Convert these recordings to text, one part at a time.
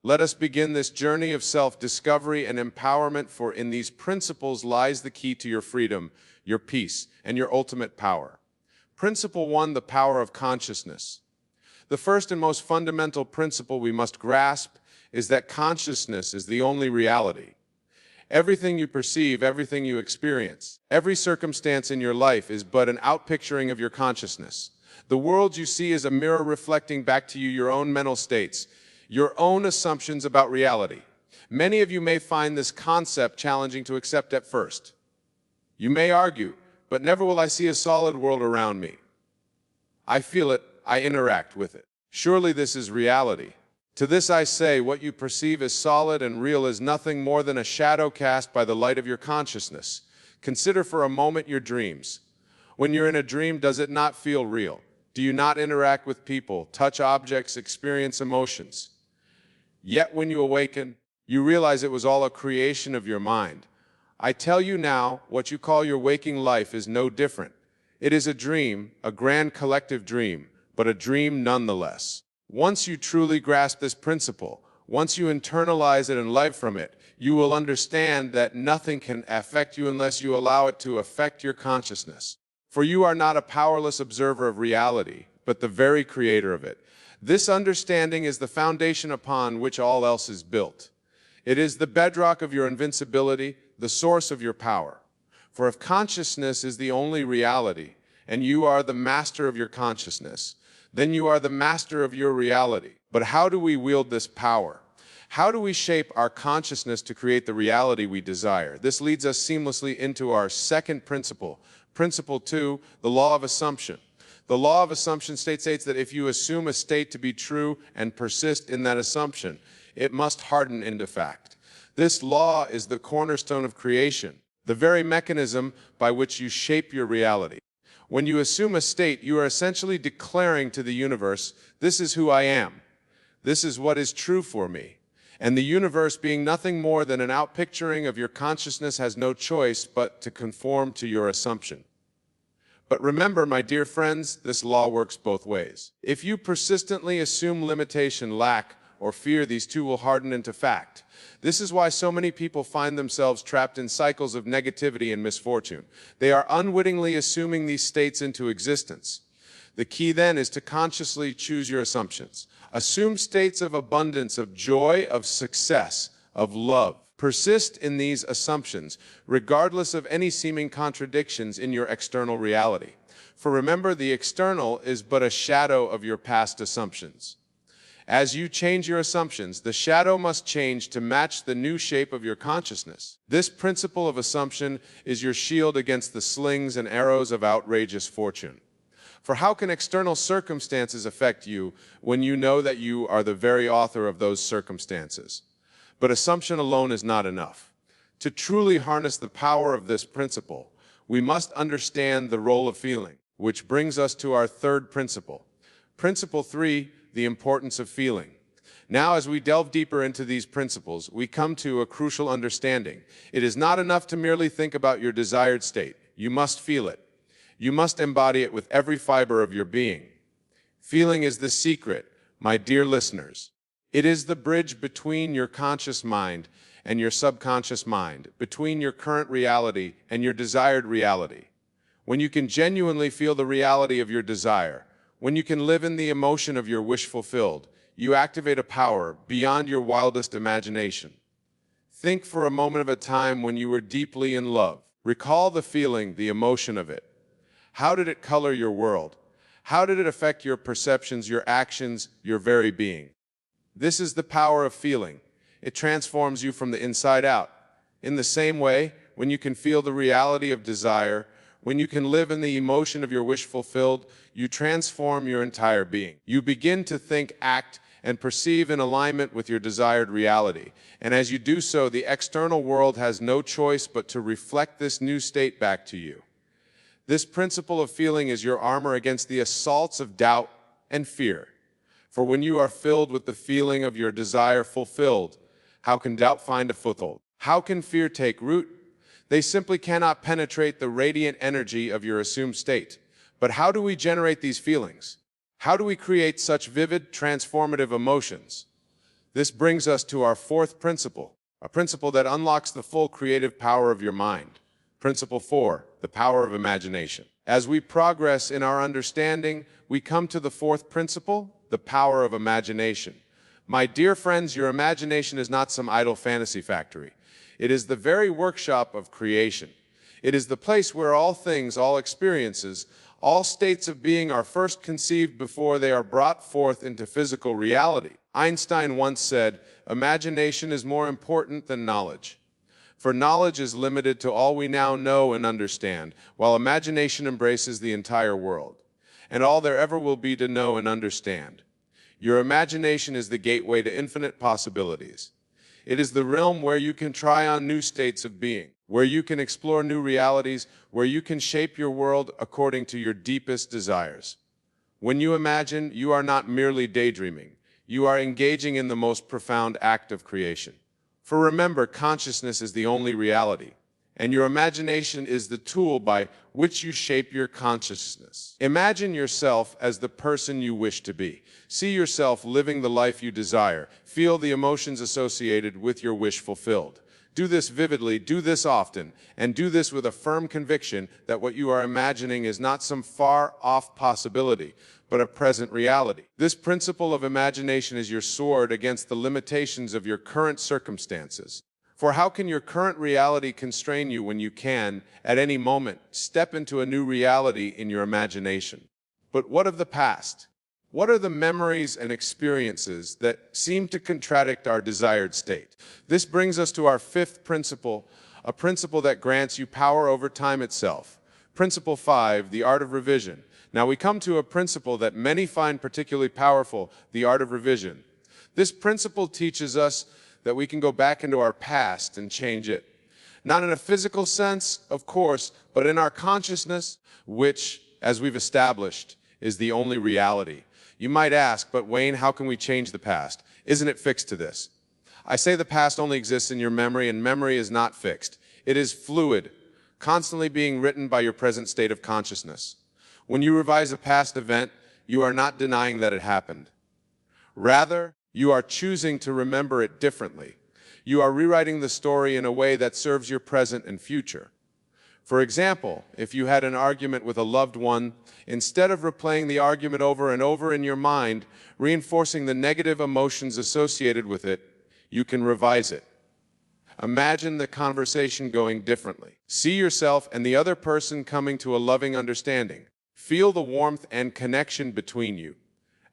Let us begin this journey of self-discovery and empowerment, for in these principles lies the key to your freedom, your peace, and your ultimate power. Principle 1, the power of consciousness. The first and most fundamental principle we must grasp is that consciousness is the only reality. Everything you perceive, everything you experience, every circumstance in your life is but an outpicturing of your consciousness. The world you see is a mirror reflecting back to you your own mental states, your own assumptions about reality. Many of you may find this concept challenging to accept at first. You may argue, but never will I see a solid world around me. I feel it, I interact with it. Surely this is reality. To this I say, what you perceive as solid and real is nothing more than a shadow cast by the light of your consciousness. Consider for a moment your dreams. When you're in a dream, does it not feel real? Do you not interact with people, touch objects, experience emotions? Yet when you awaken, you realize it was all a creation of your mind. I tell you now, what you call your waking life is no different. It is a dream, a grand collective dream, but a dream nonetheless. Once you truly grasp this principle, once you internalize it and live from it, you will understand that nothing can affect you unless you allow it to affect your consciousness. For you are not a powerless observer of reality, but the very creator of it. This understanding is the foundation upon which all else is built. It is the bedrock of your invincibility, the source of your power. For if consciousness is the only reality, and you are the master of your consciousness, then you are the master of your reality. But how do we wield this power? How do we shape our consciousness to create the reality we desire? This leads us seamlessly into our second principle. Principle 2, the law of assumption. The law of assumption states that if you assume a state to be true and persist in that assumption, it must harden into fact. This law is the cornerstone of creation, the very mechanism by which you shape your reality. When you assume a state, you are essentially declaring to the universe, this is who I am. This is what is true for me. And the universe, being nothing more than an outpicturing of your consciousness, has no choice but to conform to your assumption. But remember, my dear friends, this law works both ways. If you persistently assume limitation, lack, or fear, these two will harden into fact. This is why so many people find themselves trapped in cycles of negativity and misfortune. They are unwittingly assuming these states into existence. The key then is to consciously choose your assumptions. Assume states of abundance, of joy, of success, of love. Persist in these assumptions, regardless of any seeming contradictions in your external reality. For remember, the external is but a shadow of your past assumptions. As you change your assumptions, the shadow must change to match the new shape of your consciousness. This principle of assumption is your shield against the slings and arrows of outrageous fortune. For how can external circumstances affect you when you know that you are the very author of those circumstances? But assumption alone is not enough. To truly harness the power of this principle, we must understand the role of feeling, which brings us to our third principle. Principle 3, the importance of feeling. Now, as we delve deeper into these principles, we come to a crucial understanding. It is not enough to merely think about your desired state. You must feel it. You must embody it with every fiber of your being. Feeling is the secret, my dear listeners. It is the bridge between your conscious mind and your subconscious mind, between your current reality and your desired reality. When you can genuinely feel the reality of your desire, when you can live in the emotion of your wish fulfilled, you activate a power beyond your wildest imagination. Think for a moment of a time when you were deeply in love. Recall the feeling, the emotion of it. How did it color your world? How did it affect your perceptions, your actions, your very being? This is the power of feeling. It transforms you from the inside out. In the same way, when you can feel the reality of desire, when you can live in the emotion of your wish fulfilled, you transform your entire being. You begin to think, act, and perceive in alignment with your desired reality. And as you do so, the external world has no choice but to reflect this new state back to you. This principle of feeling is your armor against the assaults of doubt and fear. For when you are filled with the feeling of your desire fulfilled, how can doubt find a foothold? How can fear take root? They simply cannot penetrate the radiant energy of your assumed state. But how do we generate these feelings? How do we create such vivid, transformative emotions? This brings us to our fourth principle, a principle that unlocks the full creative power of your mind. Principle 4, the power of imagination. As we progress in our understanding, we come to the fourth principle, the power of imagination. My dear friends, your imagination is not some idle fantasy factory. It is the very workshop of creation. It is the place where all things, all experiences, all states of being are first conceived before they are brought forth into physical reality. Einstein once said, "Imagination is more important than knowledge." For knowledge is limited to all we now know and understand, while imagination embraces the entire world, and all there ever will be to know and understand. Your imagination is the gateway to infinite possibilities. It is the realm where you can try on new states of being, where you can explore new realities, where you can shape your world according to your deepest desires. When you imagine, you are not merely daydreaming. You are engaging in the most profound act of creation. For remember, consciousness is the only reality, and your imagination is the tool by which you shape your consciousness. Imagine yourself as the person you wish to be. See yourself living the life you desire. Feel the emotions associated with your wish fulfilled. Do this vividly, do this often, and do this with a firm conviction that what you are imagining is not some far-off possibility, but a present reality. This principle of imagination is your sword against the limitations of your current circumstances. For how can your current reality constrain you when you can, at any moment, step into a new reality in your imagination? But what of the past? What are the memories and experiences that seem to contradict our desired state? This brings us to our fifth principle, a principle that grants you power over time itself. Principle 5, the art of revision. Now we come to a principle that many find particularly powerful, the art of revision. This principle teaches us that we can go back into our past and change it. Not in a physical sense, of course, but in our consciousness, which, as we've established, is the only reality. You might ask, but Wayne, how can we change the past? Isn't it fixed to this? I say the past only exists in your memory, and memory is not fixed. It is fluid, constantly being written by your present state of consciousness. When you revise a past event, you are not denying that it happened. Rather, you are choosing to remember it differently. You are rewriting the story in a way that serves your present and future. For example, if you had an argument with a loved one, instead of replaying the argument over and over in your mind, reinforcing the negative emotions associated with it, you can revise it. Imagine the conversation going differently. See yourself and the other person coming to a loving understanding. Feel the warmth and connection between you.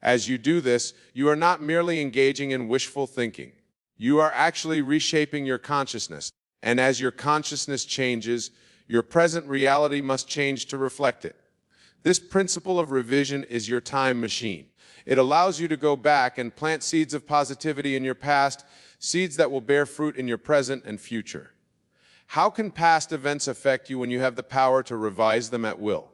As you do this, you are not merely engaging in wishful thinking. You are actually reshaping your consciousness. And as your consciousness changes, your present reality must change to reflect it. This principle of revision is your time machine. It allows you to go back and plant seeds of positivity in your past, seeds that will bear fruit in your present and future. How can past events affect you when you have the power to revise them at will?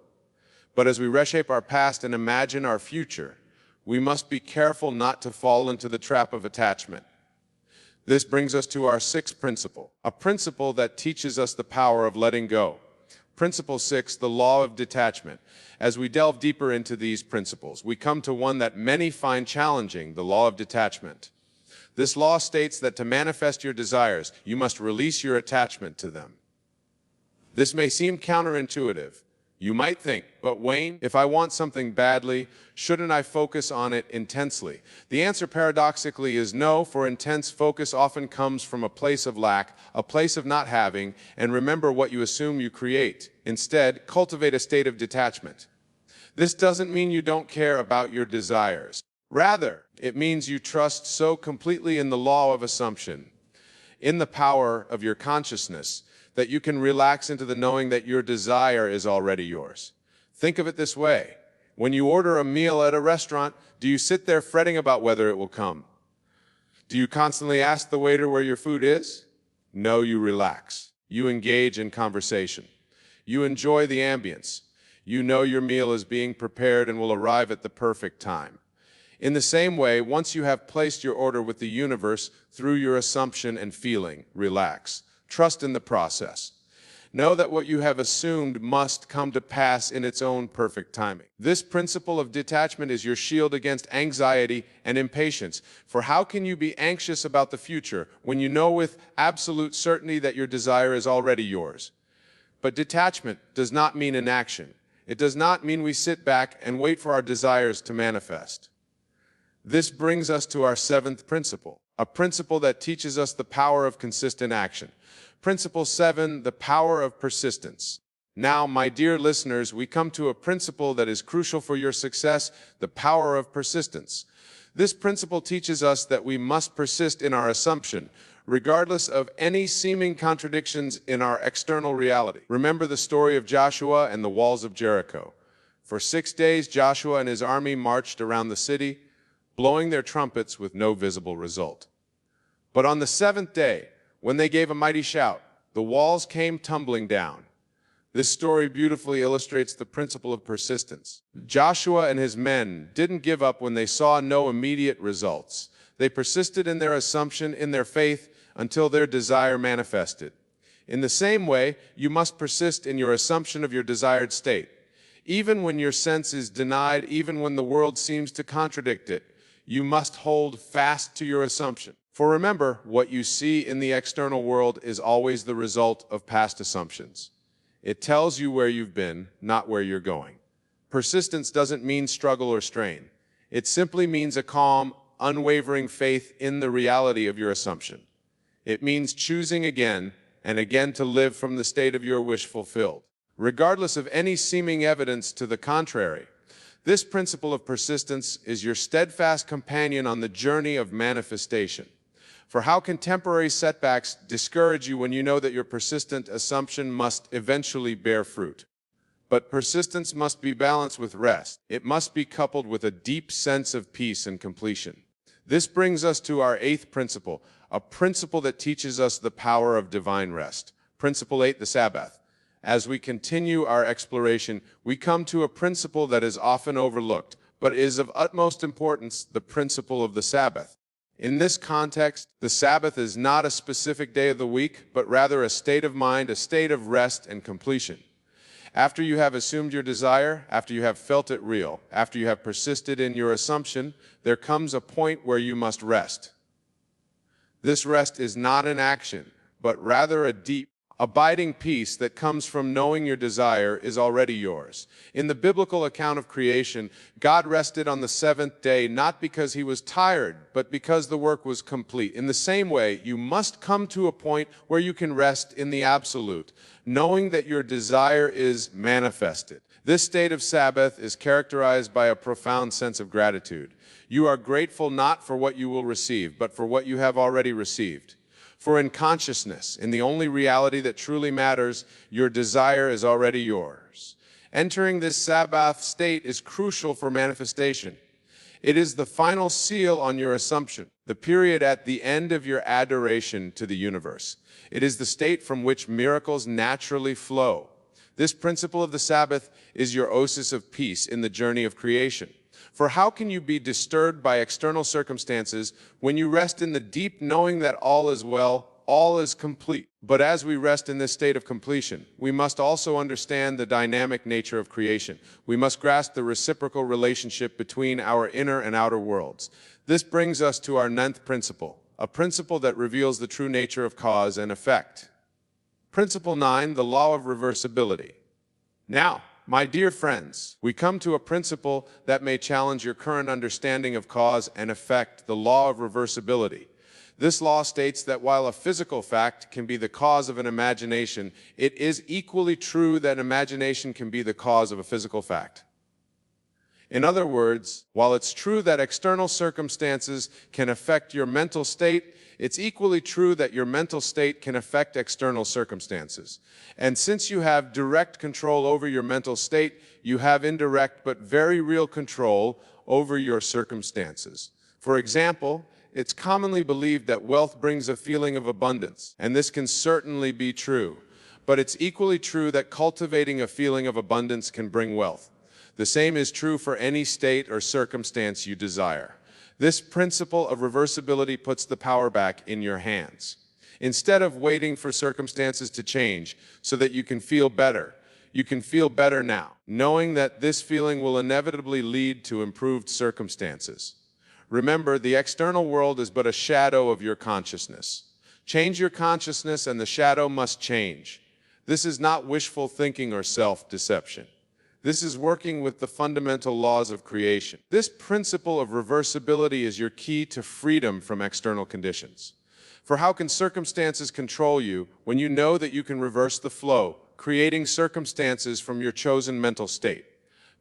But as we reshape our past and imagine our future, we must be careful not to fall into the trap of attachment. This brings us to our sixth principle, a principle that teaches us the power of letting go. Principle 6, the law of detachment. As we delve deeper into these principles, we come to one that many find challenging, the law of detachment. This law states that to manifest your desires, you must release your attachment to them. This may seem counterintuitive. You might think, but Wayne, if I want something badly, shouldn't I focus on it intensely? The answer paradoxically is no, for intense focus often comes from a place of lack, a place of not having, and remember what you assume you create. Instead, cultivate a state of detachment. This doesn't mean you don't care about your desires. Rather, it means you trust so completely in the law of assumption, in the power of your consciousness, that you can relax into the knowing that your desire is already yours. Think of it this way. When you order a meal at a restaurant, do you sit there fretting about whether it will come? Do you constantly ask the waiter where your food is? No, you relax. You engage in conversation. You enjoy the ambience. You know your meal is being prepared and will arrive at the perfect time. In the same way, once you have placed your order with the universe through your assumption and feeling, relax. Trust in the process. Know that what you have assumed must come to pass in its own perfect timing. This principle of detachment is your shield against anxiety and impatience. For how can you be anxious about the future when you know with absolute certainty that your desire is already yours? But detachment does not mean inaction. It does not mean we sit back and wait for our desires to manifest. This brings us to our seventh principle, a principle that teaches us the power of consistent action. Principle 7, the power of persistence. Now, my dear listeners, we come to a principle that is crucial for your success, the power of persistence. This principle teaches us that we must persist in our assumption, regardless of any seeming contradictions in our external reality. Remember the story of Joshua and the walls of Jericho. For 6 days, Joshua and his army marched around the city, blowing their trumpets with no visible result. But on the 7th day, when they gave a mighty shout, the walls came tumbling down. This story beautifully illustrates the principle of persistence. Joshua and his men didn't give up when they saw no immediate results. They persisted in their assumption, in their faith, until their desire manifested. In the same way, you must persist in your assumption of your desired state. Even when your sense is denied, even when the world seems to contradict it, you must hold fast to your assumption. For remember, what you see in the external world is always the result of past assumptions. It tells you where you've been, not where you're going. Persistence doesn't mean struggle or strain. It simply means a calm, unwavering faith in the reality of your assumption. It means choosing again and again to live from the state of your wish fulfilled, regardless of any seeming evidence to the contrary. This principle of persistence is your steadfast companion on the journey of manifestation. For how can temporary setbacks discourage you when you know that your persistent assumption must eventually bear fruit? But persistence must be balanced with rest. It must be coupled with a deep sense of peace and completion. This brings us to our eighth principle, a principle that teaches us the power of divine rest. Principle 8, the Sabbath. As we continue our exploration, we come to a principle that is often overlooked, but is of utmost importance, the principle of the Sabbath. In this context, the Sabbath is not a specific day of the week, but rather a state of mind, a state of rest and completion. After you have assumed your desire, after you have felt it real, after you have persisted in your assumption, there comes a point where you must rest. This rest is not an action, but rather a deep, abiding peace that comes from knowing your desire is already yours. In the biblical account of creation, God rested on the seventh day not because he was tired, but because the work was complete. In the same way, you must come to a point where you can rest in the absolute, knowing that your desire is manifested. This state of Sabbath is characterized by a profound sense of gratitude. You are grateful not for what you will receive, but for what you have already received. For in consciousness, in the only reality that truly matters, your desire is already yours. Entering this Sabbath state is crucial for manifestation. It is the final seal on your assumption, the period at the end of your adoration to the universe. It is the state from which miracles naturally flow. This principle of the Sabbath is your oasis of peace in the journey of creation. For how can you be disturbed by external circumstances when you rest in the deep knowing that all is well, all is complete? But as we rest in this state of completion, we must also understand the dynamic nature of creation. We must grasp the reciprocal relationship between our inner and outer worlds. This brings us to our ninth principle, a principle that reveals the true nature of cause and effect. Principle 9, the law of reversibility. Now, my dear friends, we come to a principle that may challenge your current understanding of cause and effect, the law of reversibility. This law states that while a physical fact can be the cause of an imagination, it is equally true that imagination can be the cause of a physical fact. In other words, while it's true that external circumstances can affect your mental state, it's equally true that your mental state can affect external circumstances. And since you have direct control over your mental state, you have indirect but very real control over your circumstances. For example, it's commonly believed that wealth brings a feeling of abundance, and this can certainly be true. But it's equally true that cultivating a feeling of abundance can bring wealth. The same is true for any state or circumstance you desire. This principle of reversibility puts the power back in your hands. Instead of waiting for circumstances to change so that you can feel better, you can feel better now, knowing that this feeling will inevitably lead to improved circumstances. Remember, the external world is but a shadow of your consciousness. Change your consciousness and the shadow must change. This is not wishful thinking or self-deception. This is working with the fundamental laws of creation. This principle of reversibility is your key to freedom from external conditions. For how can circumstances control you when you know that you can reverse the flow, creating circumstances from your chosen mental state?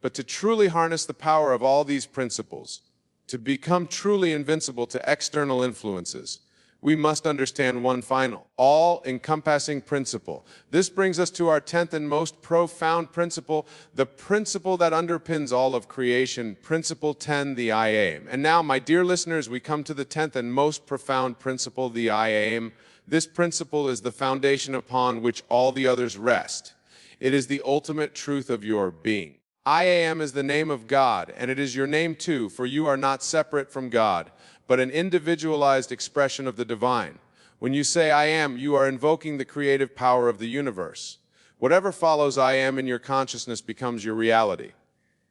But to truly harness the power of all these principles, to become truly invincible to external influences, we must understand one final, all-encompassing principle. This brings us to our 10th and most profound principle, the principle that underpins all of creation, Principle 10, the I Am. And now, my dear listeners, we come to the 10th and most profound principle, the I Am. This principle is the foundation upon which all the others rest. It is the ultimate truth of your being. I Am is the name of God, and it is your name too, for you are not separate from God, but an individualized expression of the divine. When you say I am, you are invoking the creative power of the universe. Whatever follows I am in your consciousness becomes your reality.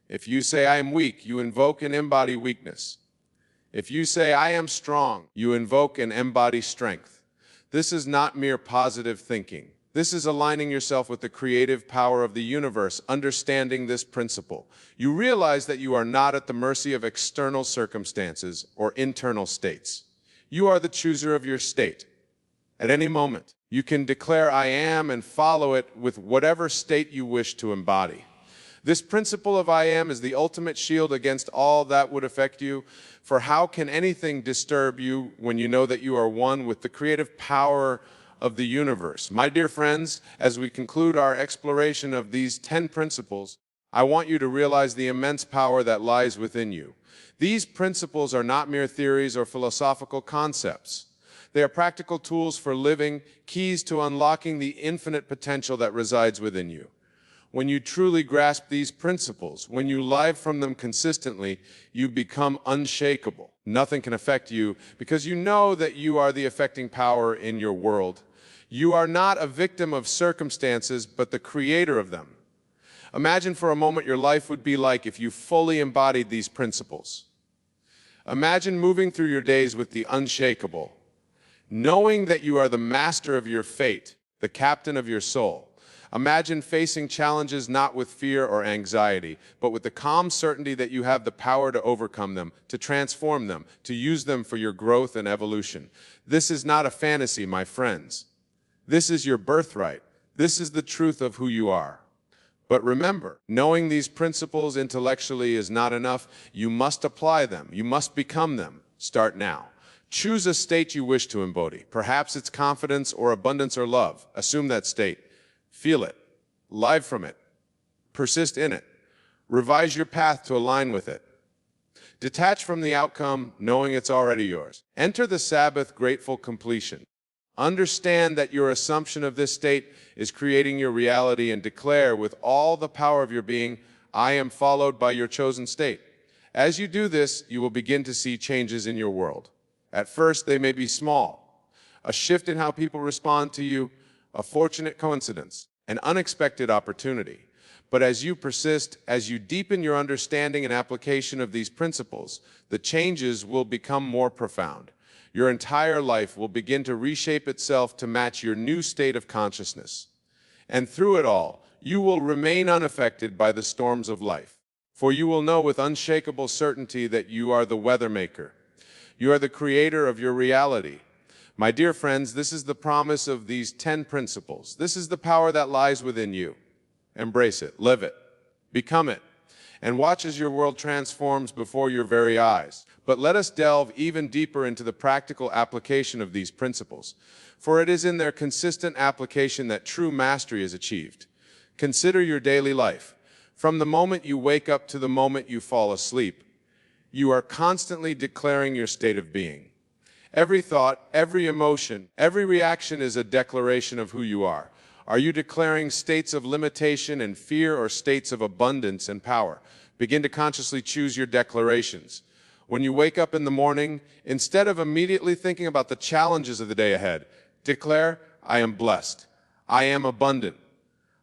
If you say I am weak, you invoke and embody weakness. If you say I am strong, you invoke and embody strength. This is not mere positive thinking. This is aligning yourself with the creative power of the universe, understanding this principle. You realize that you are not at the mercy of external circumstances or internal states. You are the chooser of your state. At any moment, you can declare I am and follow it with whatever state you wish to embody. This principle of I am is the ultimate shield against all that would affect you, for how can anything disturb you when you know that you are one with the creative power of the universe? My dear friends, as we conclude our exploration of these 10 principles, I want you to realize the immense power that lies within you. These principles are not mere theories or philosophical concepts. They are practical tools for living, keys to unlocking the infinite potential that resides within you. When you truly grasp these principles, when you live from them consistently, you become unshakable. Nothing can affect you because you know that you are the affecting power in your world. You are not a victim of circumstances, but the creator of them. Imagine for a moment your life would be like if you fully embodied these principles. Imagine moving through your days with the unshakable, knowing that you are the master of your fate, the captain of your soul. Imagine facing challenges not with fear or anxiety, but with the calm certainty that you have the power to overcome them, to transform them, to use them for your growth and evolution. This is not a fantasy, my friends. This is your birthright. This is the truth of who you are. But remember, knowing these principles intellectually is not enough. You must apply them. You must become them. Start now. Choose a state you wish to embody. Perhaps it's confidence or abundance or love. Assume that state. Feel it. Live from it. Persist in it. Revise your path to align with it. Detach from the outcome, knowing it's already yours. Enter the Sabbath grateful completion. Understand that your assumption of this state is creating your reality and declare with all the power of your being, I am followed by your chosen state. As you do this, you will begin to see changes in your world. At first, they may be small. A shift in how people respond to you, a fortunate coincidence, an unexpected opportunity. But as you persist, as you deepen your understanding and application of these principles, the changes will become more profound. Your entire life will begin to reshape itself to match your new state of consciousness. And through it all, you will remain unaffected by the storms of life. For you will know with unshakable certainty that you are the weather maker. You are the creator of your reality. My dear friends, this is the promise of these 10 principles. This is the power that lies within you. Embrace it, live it, become it, and watch as your world transforms before your very eyes. But let us delve even deeper into the practical application of these principles, for it is in their consistent application that true mastery is achieved. Consider your daily life. From the moment you wake up to the moment you fall asleep, you are constantly declaring your state of being. Every thought, every emotion, every reaction is a declaration of who you are. Are you declaring states of limitation and fear or states of abundance and power? Begin to consciously choose your declarations. When you wake up in the morning, instead of immediately thinking about the challenges of the day ahead, Declare, I am blessed. I am abundant.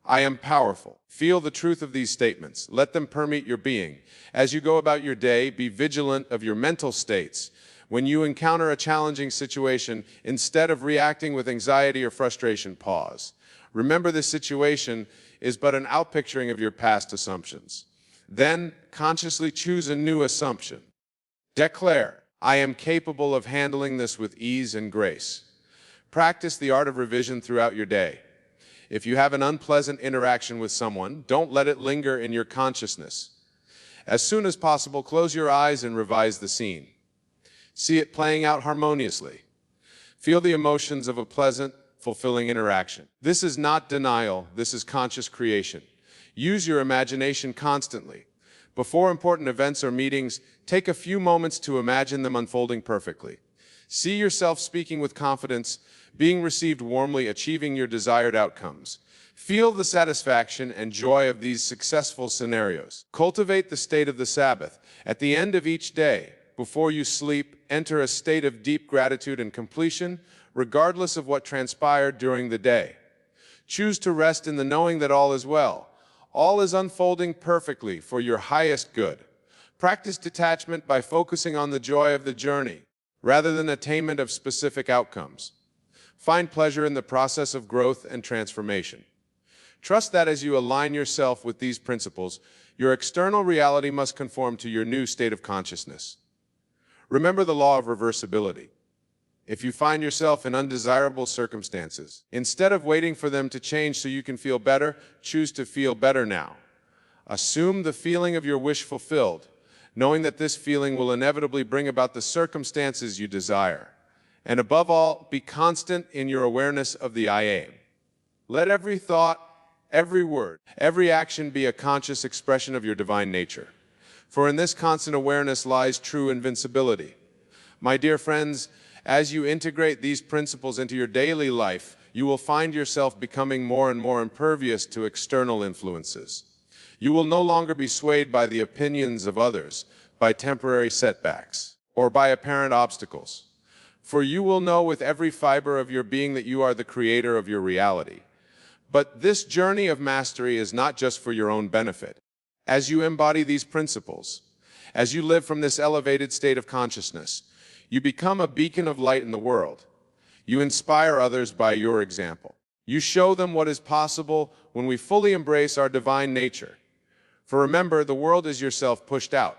I am powerful. Feel the truth of these statements. Let them permeate your being. As you go about your day, be vigilant of your mental states. When you encounter a challenging situation, instead of reacting with anxiety or frustration, pause. Remember, this situation is but an outpicturing of your past assumptions. Then, consciously choose a new assumption. Declare, I am capable of handling this with ease and grace. Practice the art of revision throughout your day. If you have an unpleasant interaction with someone, don't let it linger in your consciousness. As soon as possible, close your eyes and revise the scene. See it playing out harmoniously. Feel the emotions of a pleasant, fulfilling interaction. This is not denial, this is conscious creation. Use your imagination constantly. Before important events or meetings, take a few moments to imagine them unfolding perfectly. See yourself speaking with confidence, being received warmly, achieving your desired outcomes. Feel the satisfaction and joy of these successful scenarios. Cultivate the state of the Sabbath. At the end of each day, before you sleep, enter a state of deep gratitude and completion, regardless of what transpired during the day. Choose to rest in the knowing that all is well. All is unfolding perfectly for your highest good. Practice detachment by focusing on the joy of the journey, rather than attainment of specific outcomes. Find pleasure in the process of growth and transformation. Trust that as you align yourself with these principles, your external reality must conform to your new state of consciousness. Remember the law of reversibility. If you find yourself in undesirable circumstances, instead of waiting for them to change so you can feel better, choose to feel better now. Assume the feeling of your wish fulfilled, knowing that this feeling will inevitably bring about the circumstances you desire. And above all, be constant in your awareness of the I am. Let every thought, every word, every action be a conscious expression of your divine nature. For in this constant awareness lies true invincibility. My dear friends, as you integrate these principles into your daily life, you will find yourself becoming more and more impervious to external influences. You will no longer be swayed by the opinions of others, by temporary setbacks, or by apparent obstacles. For you will know with every fiber of your being that you are the creator of your reality. But this journey of mastery is not just for your own benefit. As you embody these principles, as you live from this elevated state of consciousness, you become a beacon of light in the world. You inspire others by your example. You show them what is possible when we fully embrace our divine nature. For remember, the world is yourself pushed out.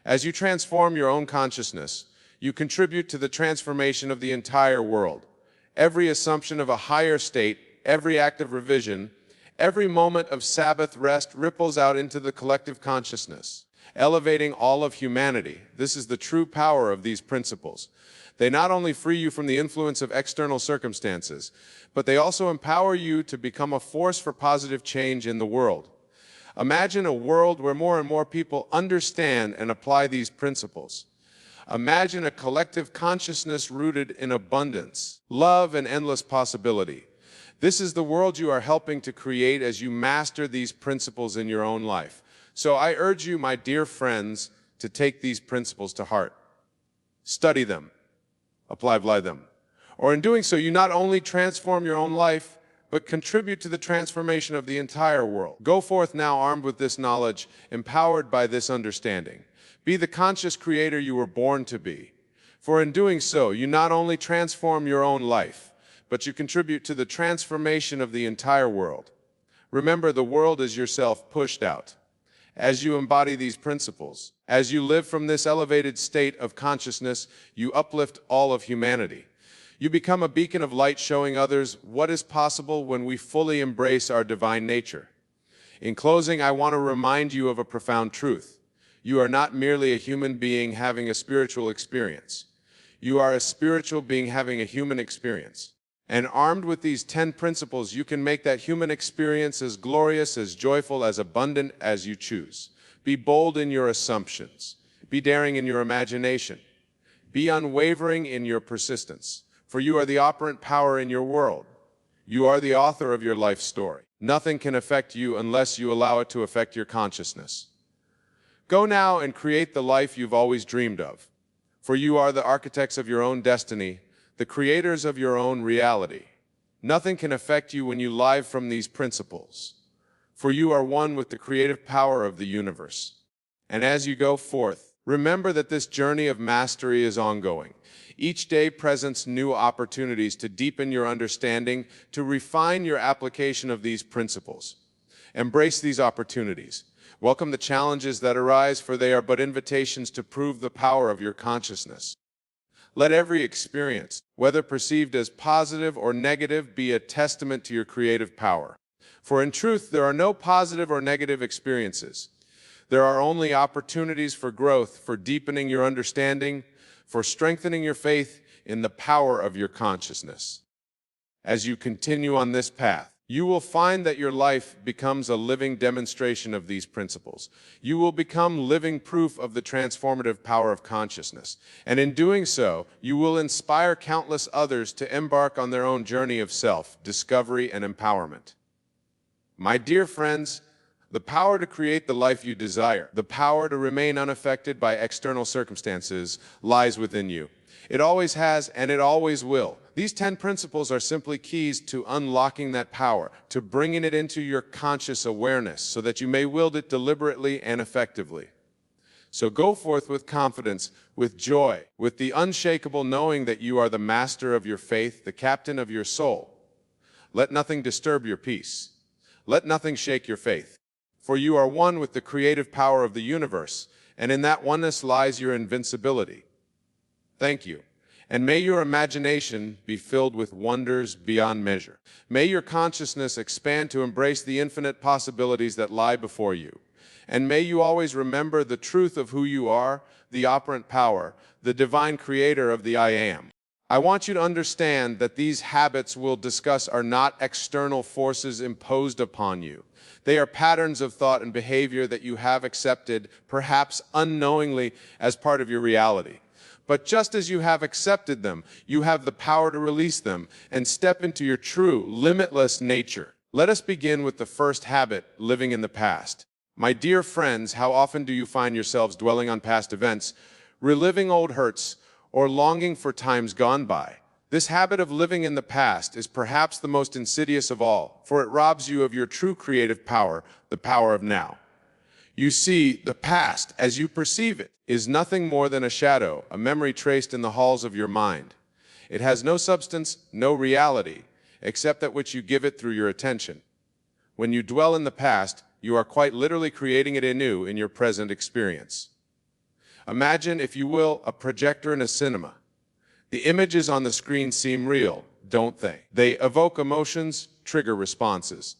As you transform your own consciousness, you contribute to the transformation of the entire world. Every assumption of a higher state, every act of revision, every moment of Sabbath rest ripples out into the collective consciousness, elevating all of humanity. This is the true power of these principles. They not only free you from the influence of external circumstances, but they also empower you to become a force for positive change in the world. Imagine a world where more and more people understand and apply these principles. Imagine a collective consciousness rooted in abundance, love, and endless possibility. This is the world you are helping to create as you master these principles in your own life. So I urge you, my dear friends, to take these principles to heart. Study them. Apply them. Or in doing so, you not only transform your own life, but contribute to the transformation of the entire world. Go forth now armed with this knowledge, empowered by this understanding. Be the conscious creator you were born to be. For in doing so, you not only transform your own life, but you contribute to the transformation of the entire world. Remember, the world is yourself pushed out. As you embody these principles, as you live from this elevated state of consciousness, you uplift all of humanity. You become a beacon of light showing others what is possible when we fully embrace our divine nature. In closing, I want to remind you of a profound truth. You are not merely a human being having a spiritual experience. You are a spiritual being having a human experience. And armed with these 10 principles, you can make that human experience as glorious, as joyful, as abundant as you choose. Be bold in your assumptions. Be daring in your imagination. Be unwavering in your persistence. For you are the operant power in your world. You are the author of your life story. Nothing can affect you unless you allow it to affect your consciousness. Go now and create the life you've always dreamed of. For you are the architects of your own destiny, the creators of your own reality. Nothing can affect you when you live from these principles, for you are one with the creative power of the universe. And as you go forth, remember that this journey of mastery is ongoing. Each day presents new opportunities to deepen your understanding, to refine your application of these principles. Embrace these opportunities. Welcome the challenges that arise, for they are but invitations to prove the power of your consciousness. Let every experience, whether perceived as positive or negative, be a testament to your creative power. For in truth, there are no positive or negative experiences. There are only opportunities for growth, for deepening your understanding, for strengthening your faith in the power of your consciousness. As you continue on this path, you will find that your life becomes a living demonstration of these principles. You will become living proof of the transformative power of consciousness. And in doing so, you will inspire countless others to embark on their own journey of self-discovery and empowerment. My dear friends, the power to create the life you desire, the power to remain unaffected by external circumstances, lies within you. It always has, and it always will. These 10 principles are simply keys to unlocking that power, to bringing it into your conscious awareness so that you may wield it deliberately and effectively. So go forth with confidence, with joy, with the unshakable knowing that you are the master of your faith, the captain of your soul. Let nothing disturb your peace. Let nothing shake your faith. For you are one with the creative power of the universe, and in that oneness lies your invincibility. Thank you. And may your imagination be filled with wonders beyond measure. May your consciousness expand to embrace the infinite possibilities that lie before you. And may you always remember the truth of who you are, the operant power, the divine creator of the I Am. I want you to understand that these habits we'll discuss are not external forces imposed upon you. They are patterns of thought and behavior that you have accepted, perhaps unknowingly, as part of your reality. But just as you have accepted them, you have the power to release them and step into your true, limitless nature. Let us begin with the first habit, living in the past. My dear friends, how often do you find yourselves dwelling on past events, reliving old hurts, or longing for times gone by? This habit of living in the past is perhaps the most insidious of all, for it robs you of your true creative power, the power of now. You see, the past, as you perceive it, is nothing more than a shadow, a memory traced in the halls of your mind. It has no substance, no reality, except that which you give it through your attention. When you dwell in the past, you are quite literally creating it anew in your present experience. Imagine, if you will, a projector in a cinema. The images on the screen seem real, don't they? They evoke emotions, trigger responses.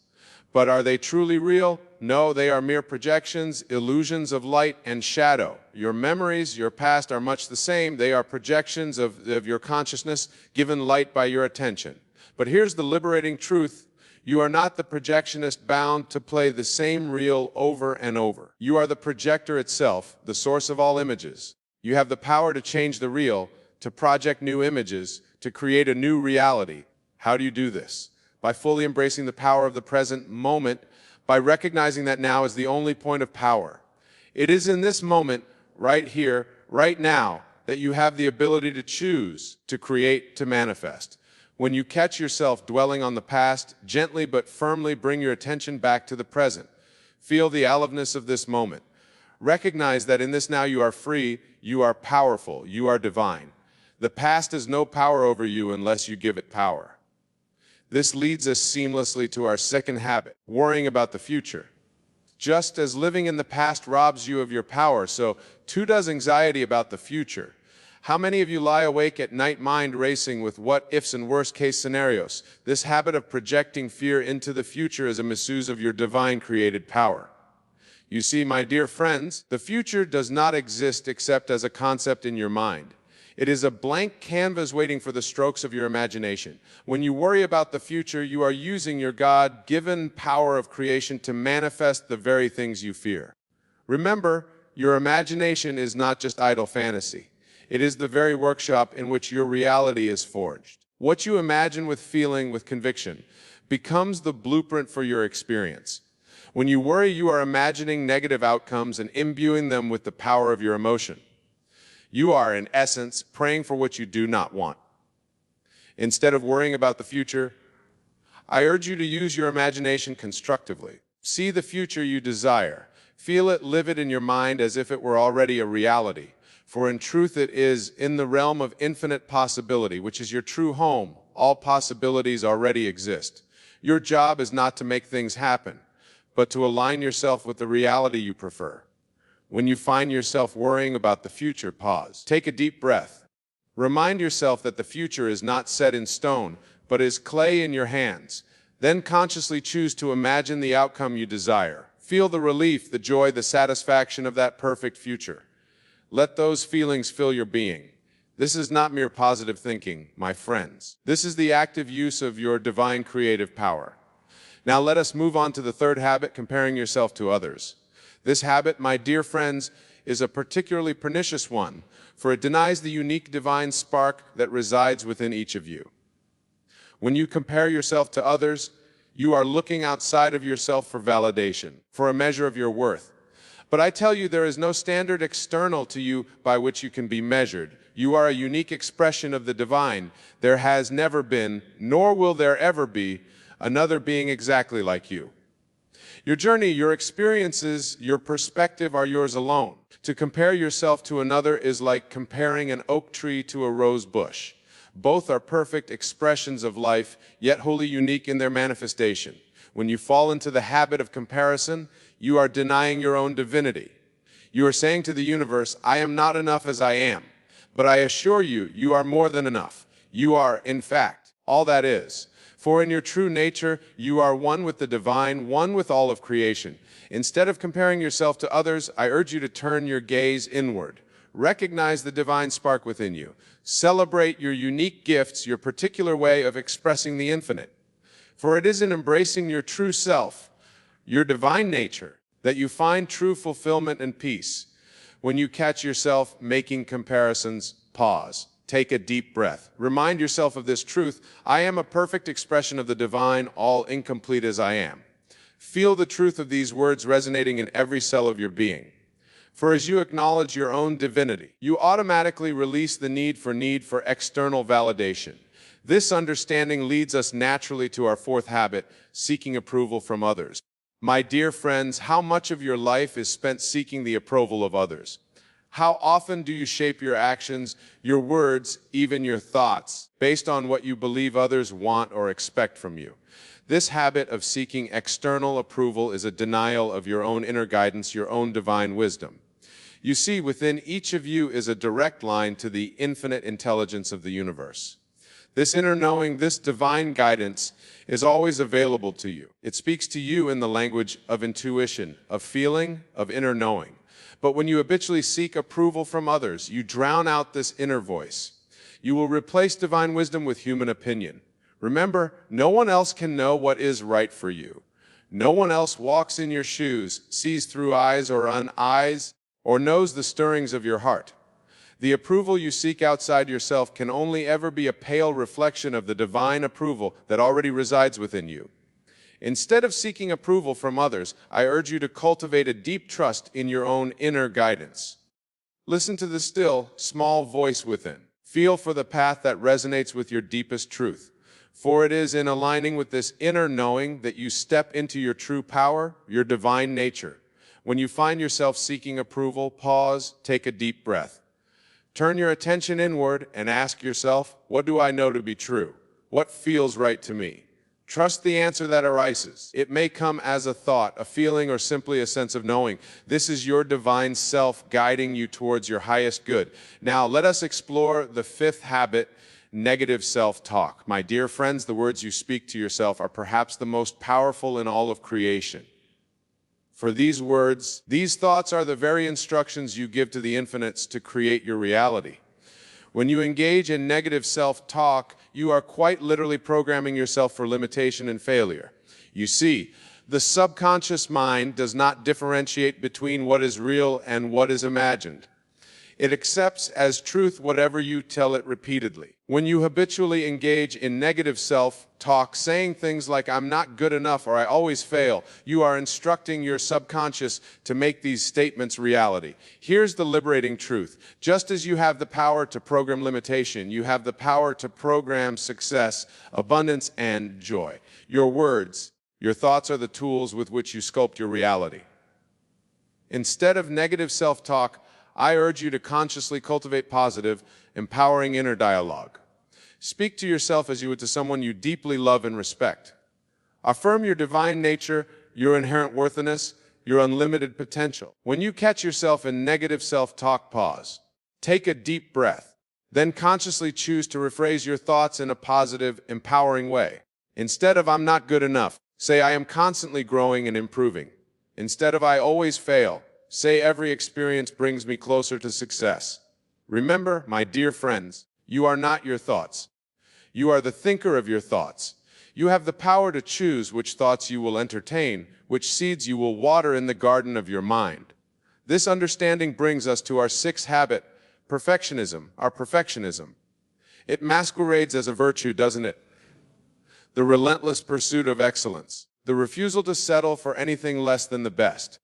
But are they truly real? No, they are mere projections, illusions of light and shadow. Your memories, your past are much the same. They are projections of your consciousness given light by your attention. But here's the liberating truth. You are not the projectionist bound to play the same reel over and over. You are the projector itself, the source of all images. You have the power to change the reel, to project new images, to create a new reality. How do you do this? By fully embracing the power of the present moment, by recognizing that now is the only point of power. It is in this moment, right here, right now, that you have the ability to choose, to create, to manifest. When you catch yourself dwelling on the past, gently but firmly bring your attention back to the present. Feel the aliveness of this moment. Recognize that in this now you are free, you are powerful, you are divine. The past has no power over you unless you give it power. This leads us seamlessly to our second habit, worrying about the future. Just as living in the past robs you of your power, so too does anxiety about the future. How many of you lie awake at night mind racing with what-ifs and worst-case scenarios? This habit of projecting fear into the future is a misuse of your divine created power. You see, my dear friends, the future does not exist except as a concept in your mind. It is a blank canvas waiting for the strokes of your imagination. When you worry about the future, you are using your God-given power of creation to manifest the very things you fear. Remember, your imagination is not just idle fantasy. It is the very workshop in which your reality is forged. What you imagine with feeling, with conviction, becomes the blueprint for your experience. When you worry, you are imagining negative outcomes and imbuing them with the power of your emotion. You are, in essence, praying for what you do not want. Instead of worrying about the future, I urge you to use your imagination constructively. See the future you desire. Feel it, live it in your mind as if it were already a reality. For in truth it is in the realm of infinite possibility, which is your true home. All possibilities already exist. Your job is not to make things happen, but to align yourself with the reality you prefer. When you find yourself worrying about the future, pause. Take a deep breath. Remind yourself that the future is not set in stone, but is clay in your hands. Then consciously choose to imagine the outcome you desire. Feel the relief, the joy, the satisfaction of that perfect future. Let those feelings fill your being. This is not mere positive thinking, my friends. This is the active use of your divine creative power. Now let us move on to the third habit, comparing yourself to others. This habit, my dear friends, is a particularly pernicious one, for it denies the unique divine spark that resides within each of you. When you compare yourself to others, you are looking outside of yourself for validation, for a measure of your worth. But I tell you, there is no standard external to you by which you can be measured. You are a unique expression of the divine. There has never been, nor will there ever be, another being exactly like you. Your journey, your experiences, your perspective are yours alone. To compare yourself to another is like comparing an oak tree to a rose bush. Both are perfect expressions of life, yet wholly unique in their manifestation. When you fall into the habit of comparison, you are denying your own divinity. You are saying to the universe, I am not enough as I am. But I assure you, you are more than enough. You are, in fact, all that is. For in your true nature, you are one with the divine, one with all of creation. Instead of comparing yourself to others, I urge you to turn your gaze inward. Recognize the divine spark within you. Celebrate your unique gifts, your particular way of expressing the infinite. For it is in embracing your true self, your divine nature, that you find true fulfillment and peace. When you catch yourself making comparisons, pause. Take a deep breath. Remind yourself of this truth. I am a perfect expression of the divine, all incomplete as I am. Feel the truth of these words resonating in every cell of your being. For as you acknowledge your own divinity, you automatically release the need for external validation. This understanding leads us naturally to our fourth habit, seeking approval from others. My dear friends, how much of your life is spent seeking the approval of others? How often do you shape your actions, your words, even your thoughts, based on what you believe others want or expect from you? This habit of seeking external approval is a denial of your own inner guidance, your own divine wisdom. You see, within each of you is a direct line to the infinite intelligence of the universe. This inner knowing, this divine guidance, is always available to you. It speaks to you in the language of intuition, of feeling, of inner knowing. But when you habitually seek approval from others, you drown out this inner voice. You will replace divine wisdom with human opinion. Remember, no one else can know what is right for you. No one else walks in your shoes, sees through eyes, or knows the stirrings of your heart. The approval you seek outside yourself can only ever be a pale reflection of the divine approval that already resides within you. Instead of seeking approval from others, I urge you to cultivate a deep trust in your own inner guidance. Listen to the still, small voice within. Feel for the path that resonates with your deepest truth. For it is in aligning with this inner knowing that you step into your true power, your divine nature. When you find yourself seeking approval, pause, take a deep breath. Turn your attention inward and ask yourself, what do I know to be true? What feels right to me? Trust the answer that arises. It may come as a thought, a feeling, or simply a sense of knowing. This is your divine self guiding you towards your highest good. Now, let us explore the fifth habit, negative self-talk. My dear friends, the words you speak to yourself are perhaps the most powerful in all of creation. For these words, these thoughts are the very instructions you give to the infinites to create your reality. When you engage in negative self-talk, you are quite literally programming yourself for limitation and failure. You see, the subconscious mind does not differentiate between what is real and what is imagined. It accepts as truth whatever you tell it repeatedly. When you habitually engage in negative self-talk, saying things like, "I'm not good enough," or "I always fail," you are instructing your subconscious to make these statements reality. Here's the liberating truth. Just as you have the power to program limitation, you have the power to program success, abundance, and joy. Your words, your thoughts are the tools with which you sculpt your reality. Instead of negative self-talk, I urge you to consciously cultivate positive, empowering inner dialogue. Speak to yourself as you would to someone you deeply love and respect. Affirm your divine nature, your inherent worthiness, your unlimited potential. When you catch yourself in negative self-talk, pause. Take a deep breath. Then consciously choose to rephrase your thoughts in a positive, empowering way. Instead of "I'm not good enough," say "I am constantly growing and improving." Instead of "I always fail," say "Every experience brings me closer to success." Remember, my dear friends, you are not your thoughts. You are the thinker of your thoughts. You have the power to choose which thoughts you will entertain, which seeds you will water in the garden of your mind. This understanding brings us to our sixth habit, perfectionism, our perfectionism. It masquerades as a virtue, doesn't it? The relentless pursuit of excellence, the refusal to settle for anything less than the best.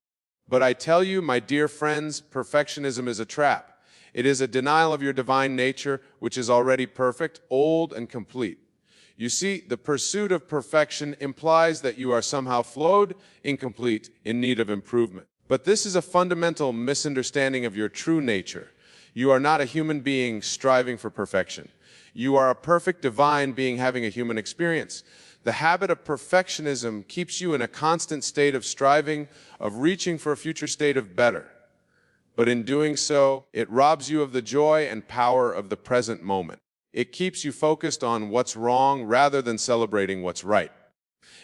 But I tell you, my dear friends, perfectionism is a trap. It is a denial of your divine nature, which is already perfect, old, and complete. You see, the pursuit of perfection implies that you are somehow flawed, incomplete, in need of improvement. But this is a fundamental misunderstanding of your true nature. You are not a human being striving for perfection. You are a perfect divine being having a human experience. The habit of perfectionism keeps you in a constant state of striving, of reaching for a future state of better. But in doing so, it robs you of the joy and power of the present moment. It keeps you focused on what's wrong rather than celebrating what's right.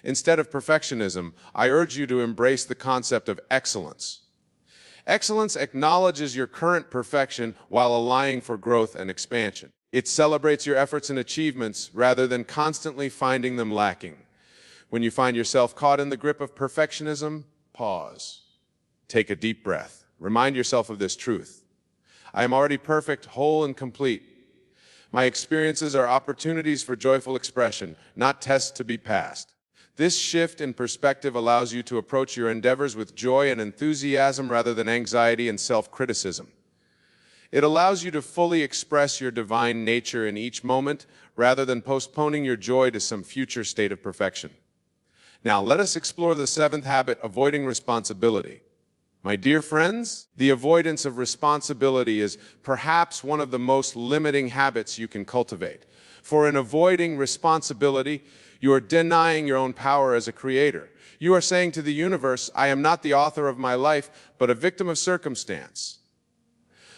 Instead of perfectionism, I urge you to embrace the concept of excellence. Excellence acknowledges your current perfection while allowing for growth and expansion. It celebrates your efforts and achievements rather than constantly finding them lacking. When you find yourself caught in the grip of perfectionism, pause. Take a deep breath. Remind yourself of this truth. I am already perfect, whole, and complete. My experiences are opportunities for joyful expression, not tests to be passed. This shift in perspective allows you to approach your endeavors with joy and enthusiasm rather than anxiety and self-criticism. It allows you to fully express your divine nature in each moment rather than postponing your joy to some future state of perfection. Now, let us explore the seventh habit, avoiding responsibility. My dear friends, the avoidance of responsibility is perhaps one of the most limiting habits you can cultivate. For in avoiding responsibility, you are denying your own power as a creator. You are saying to the universe, "I am not the author of my life, but a victim of circumstance."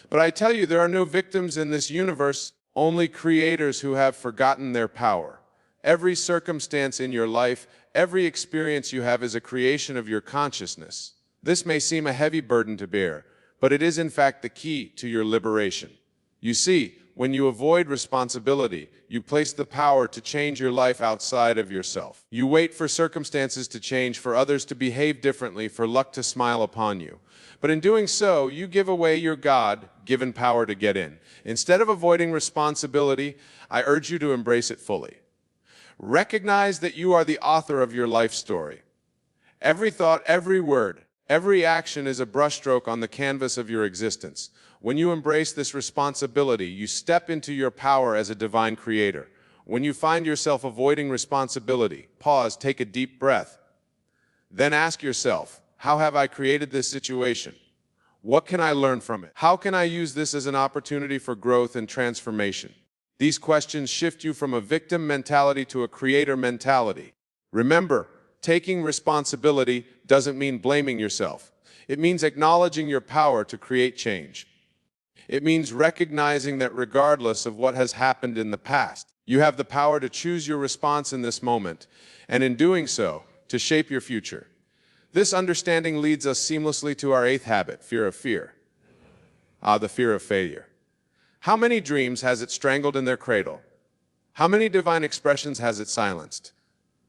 But I tell you, there are no victims in this universe, only creators who have forgotten their power. Every circumstance in your life, every experience you have is a creation of your consciousness. This may seem a heavy burden to bear, but it is in fact the key to your liberation. You see, when you avoid responsibility, you place the power to change your life outside of yourself. You wait for circumstances to change, for others to behave differently, for luck to smile upon you. But in doing so, you give away your God-given power to get in. Instead of avoiding responsibility, I urge you to embrace it fully. Recognize that you are the author of your life story. Every thought, every word, every action is a brushstroke on the canvas of your existence. When you embrace this responsibility, you step into your power as a divine creator. When you find yourself avoiding responsibility, pause, take a deep breath. Then ask yourself, how have I created this situation? What can I learn from it? How can I use this as an opportunity for growth and transformation? These questions shift you from a victim mentality to a creator mentality. Remember, taking responsibility doesn't mean blaming yourself. It means acknowledging your power to create change. It means recognizing that regardless of what has happened in the past, you have the power to choose your response in this moment, and in doing so, to shape your future. This understanding leads us seamlessly to our eighth habit, fear of fear. The fear of failure. How many dreams has it strangled in their cradle? How many divine expressions has it silenced?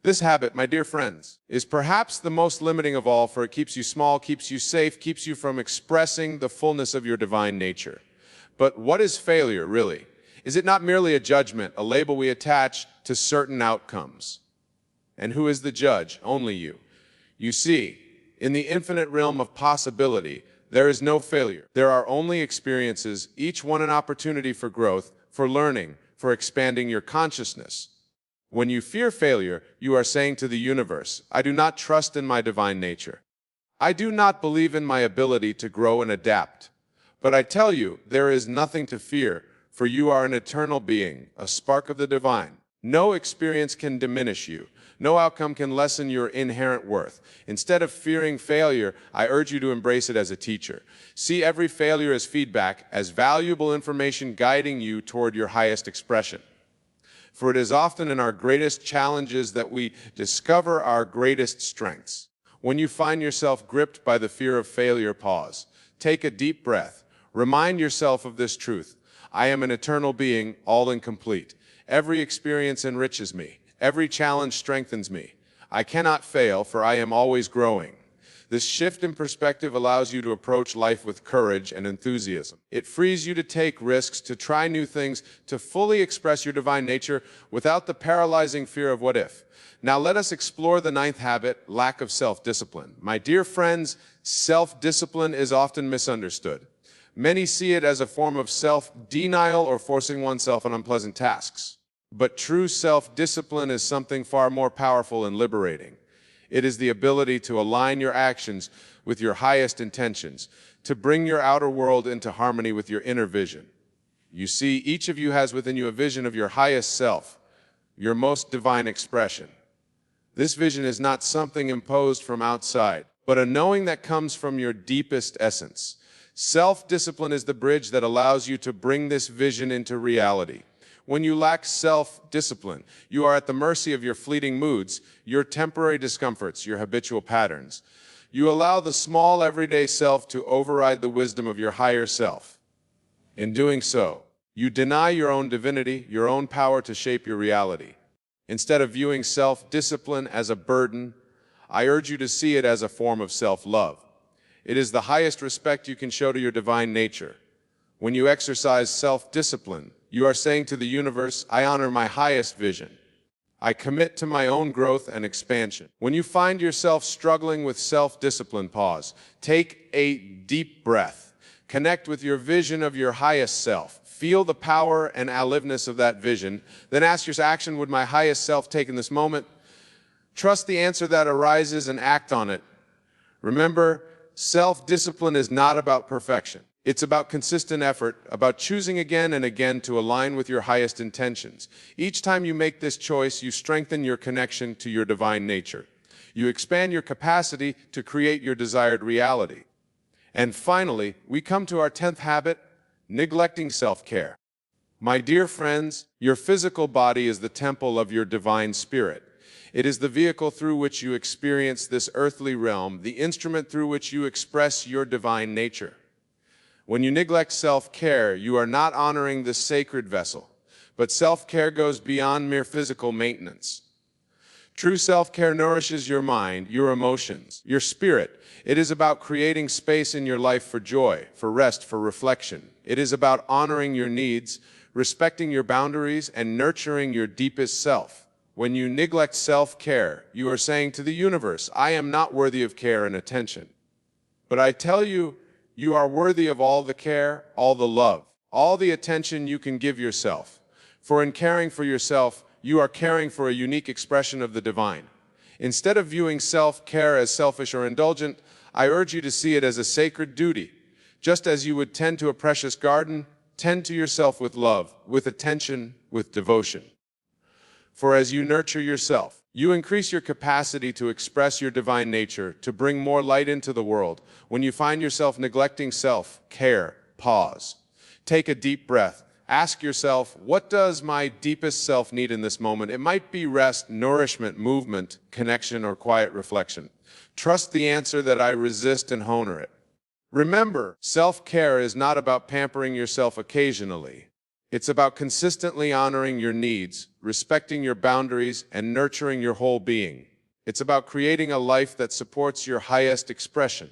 This habit, my dear friends, is perhaps the most limiting of all, for it keeps you small, keeps you safe, keeps you from expressing the fullness of your divine nature. But what is failure, really? Is it not merely a judgment, a label we attach to certain outcomes? And who is the judge? Only you. You see, in the infinite realm of possibility, there is no failure. There are only experiences, each one an opportunity for growth, for learning, for expanding your consciousness. When you fear failure, you are saying to the universe, I do not trust in my divine nature. I do not believe in my ability to grow and adapt. But I tell you, there is nothing to fear, for you are an eternal being, a spark of the divine. No experience can diminish you. No outcome can lessen your inherent worth. Instead of fearing failure, I urge you to embrace it as a teacher. See every failure as feedback, as valuable information guiding you toward your highest expression. For it is often in our greatest challenges that we discover our greatest strengths. When you find yourself gripped by the fear of failure, pause. Take a deep breath. Remind yourself of this truth. I am an eternal being, all incomplete. Every experience enriches me. Every challenge strengthens me. I cannot fail, for I am always growing. This shift in perspective allows you to approach life with courage and enthusiasm. It frees you to take risks, to try new things, to fully express your divine nature without the paralyzing fear of what if. Now let us explore the ninth habit, lack of self-discipline. My dear friends, self-discipline is often misunderstood. Many see it as a form of self-denial or forcing oneself on unpleasant tasks. But true self-discipline is something far more powerful and liberating. It is the ability to align your actions with your highest intentions, to bring your outer world into harmony with your inner vision. You see, each of you has within you a vision of your highest self, your most divine expression. This vision is not something imposed from outside, but a knowing that comes from your deepest essence. Self-discipline is the bridge that allows you to bring this vision into reality. When you lack self-discipline, you are at the mercy of your fleeting moods, your temporary discomforts, your habitual patterns. You allow the small everyday self to override the wisdom of your higher self. In doing so, you deny your own divinity, your own power to shape your reality. Instead of viewing self-discipline as a burden, I urge you to see it as a form of self-love. It is the highest respect you can show to your divine nature. When you exercise self-discipline, you are saying to the universe, I honor my highest vision. I commit to my own growth and expansion. When you find yourself struggling with self-discipline, pause. Take a deep breath. Connect with your vision of your highest self. Feel the power and aliveness of that vision. Then ask yourself, action would my highest self take in this moment? Trust the answer that arises and act on it. Remember, self-discipline is not about perfection. It's about consistent effort, about choosing again and again to align with your highest intentions. Each time you make this choice, you strengthen your connection to your divine nature. You expand your capacity to create your desired reality. And finally, we come to our 10th habit, neglecting self-care. My dear friends, your physical body is the temple of your divine spirit. It is the vehicle through which you experience this earthly realm, the instrument through which you express your divine nature. When you neglect self-care, you are not honoring this sacred vessel, but self-care goes beyond mere physical maintenance. True self-care nourishes your mind, your emotions, your spirit. It is about creating space in your life for joy, for rest, for reflection. It is about honoring your needs, respecting your boundaries, and nurturing your deepest self. When you neglect self-care, you are saying to the universe, I am not worthy of care and attention. But I tell you, you are worthy of all the care, all the love, all the attention you can give yourself. For in caring for yourself, you are caring for a unique expression of the divine. Instead of viewing self-care as selfish or indulgent, I urge you to see it as a sacred duty. Just as you would tend to a precious garden, tend to yourself with love, with attention, with devotion. For as you nurture yourself, you increase your capacity to express your divine nature, to bring more light into the world. When you find yourself neglecting self-care, pause. Take a deep breath. Ask yourself, what does my deepest self need in this moment? It might be rest, nourishment, movement, connection, or quiet reflection. Trust the answer that I resist and honor it. Remember, self-care is not about pampering yourself occasionally. It's about consistently honoring your needs, respecting your boundaries, and nurturing your whole being. It's about creating a life that supports your highest expression.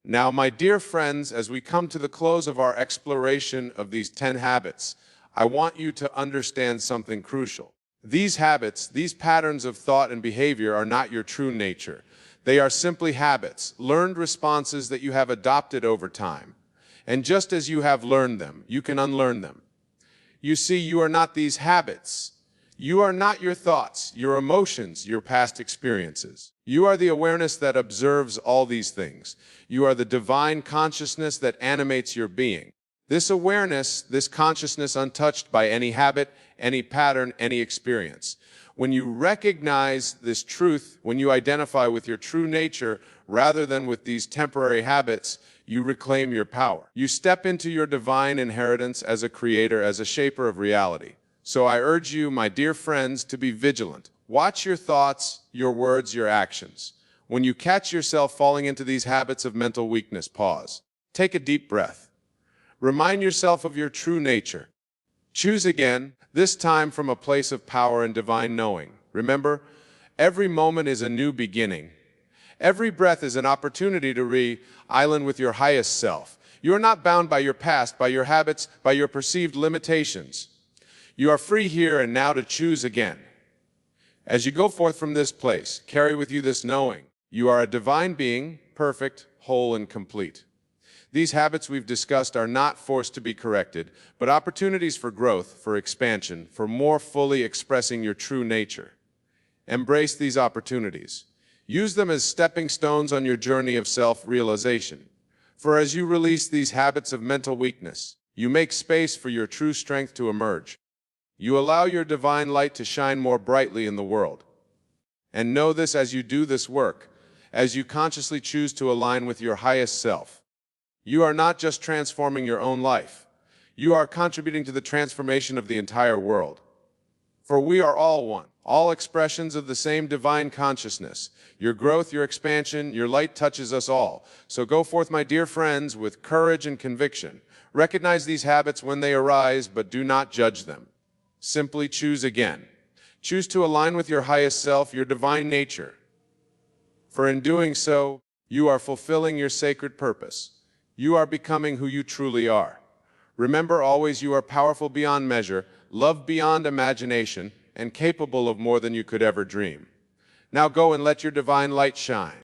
Now, my dear friends, as we come to the close of our exploration of these 10 habits, I want you to understand something crucial. These habits, these patterns of thought and behavior are not your true nature. They are simply habits, learned responses that you have adopted over time. And just as you have learned them, you can unlearn them. You see, you are not these habits. You are not your thoughts, your emotions, your past experiences. You are the awareness that observes all these things. You are the divine consciousness that animates your being. This awareness, this consciousness untouched by any habit, any pattern, any experience. When you recognize this truth, when you identify with your true nature rather than with these temporary habits, you reclaim your power. You step into your divine inheritance as a creator, as a shaper of reality. So I urge you, my dear friends, to be vigilant. Watch your thoughts, your words, your actions. When you catch yourself falling into these habits of mental weakness, pause. Take a deep breath. Remind yourself of your true nature. Choose again, this time from a place of power and divine knowing. Remember, every moment is a new beginning. Every breath is an opportunity to re-island with your highest self. You are not bound by your past, by your habits, by your perceived limitations. You are free here and now to choose again. As you go forth from this place, carry with you this knowing. You are a divine being, perfect, whole, and complete. These habits we've discussed are not forced to be corrected, but opportunities for growth, for expansion, for more fully expressing your true nature. Embrace these opportunities. Use them as stepping stones on your journey of self-realization. For as you release these habits of mental weakness, you make space for your true strength to emerge. You allow your divine light to shine more brightly in the world. And know this as you do this work, as you consciously choose to align with your highest self. You are not just transforming your own life. You are contributing to the transformation of the entire world. For we are all one, all expressions of the same divine consciousness. Your growth, your expansion, your light touches us all. So go forth, my dear friends, with courage and conviction. Recognize these habits when they arise, but do not judge them. Simply choose again. Choose to align with your highest self, your divine nature. For in doing so, you are fulfilling your sacred purpose. You are becoming who you truly are. Remember always, you are powerful beyond measure, loved beyond imagination, and capable of more than you could ever dream. Now go and let your divine light shine.